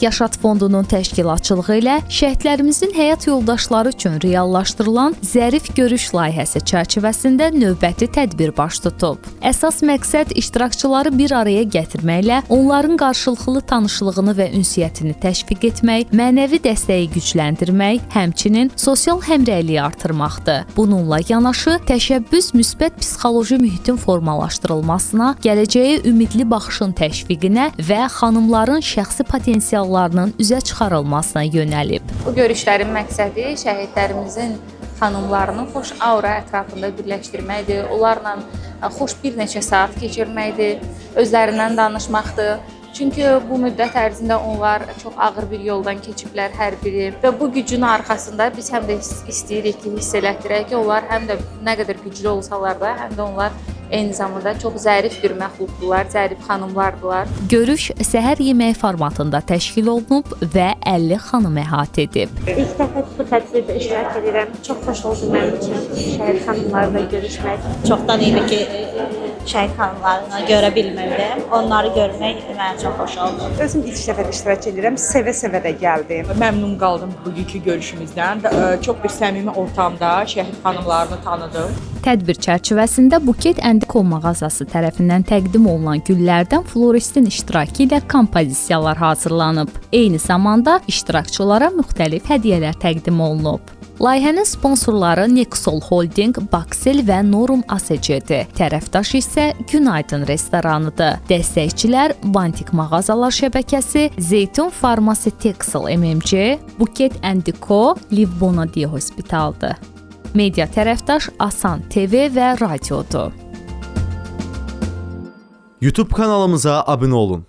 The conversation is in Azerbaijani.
Yaşad Fondunun təşkilatçılığı ilə şəhidlərimizin həyat yoldaşları üçün reallaşdırılan Zərif Görüş layihəsi çərçivəsində növbəti tədbir baş tutub. Əsas məqsəd iştirakçıları bir araya gətirməklə onların qarşılıqlı tanışlığını və ünsiyyətini təşviq etmək, mənəvi dəstəyi gücləndirmək, həmçinin sosial həmrəyliyi artırmaqdır. Bununla yanaşı, təşəbbüs müsbət psixoloji mühitin formalaşdırılmasına, gələcəyə ümidli baxışın təşviqinə və xanımların şəxsi potensiallarının üzə çıxarılmasına yönəlib. Bu görüşlərin məqsədi şəhidlərimizin xanımlarını xoş aura ətrafında birləşdirməkdir, onlarla xoş bir neçə saat keçirməkdir, özlərindən danışmaqdır. Çünki bu müddət ərzində onlar çox ağır bir yoldan keçiblər hər biri və bu gücün arxasında biz həm də istəyirik ki, hiss elətdirək ki, onlar həm də nə qədər güclü olsalar da, həm də onlar eyni zamanda çox zərif bir məxluqdular, zərif xanımlardılar. Görüş səhər yeməyi formatında təşkil olunub və 50 xanım əhatə edib. İlk dəfə bu tədbirdə iştirak edirəm. Çox xoş oldu mənim üçün şəhid xanımlarla görüşmək. Çoxdan idi ki, şəhid xanımlarına görə bilmirdim. Onları görmək mənə çox xoş oldu. Özüm ilk dəfə iştirak edirəm. Sevə-sevə də gəldim. Məmnun qaldım bugünkü görüşümüzdən. Çox bir səmimi ortamda şəhid xanımlarını tanıdım. Tədbir çərçivəsində Buket Əndikol mağazası tərəfindən təqdim olunan güllərdən floristin iştirakı ilə kompozisiyalar hazırlanıb. Eyni zamanda iştirakçılara müxtəlif hədiyyələr təqdim olunub. Layihənin sponsorları Nexol Holding, Baxel və Norum ASC-dir. Tərəfdaş isə Günaydın restoranıdır. Dəstəkçilər Bantik mağazalar şəbəkəsi, Zeytun Farmasi Texel MMC, Buket Əndiko, Liv Bonadiye Hospitaldır. Media tərəfdaş Asan TV və radiodur. YouTube kanalımıza abunə olun.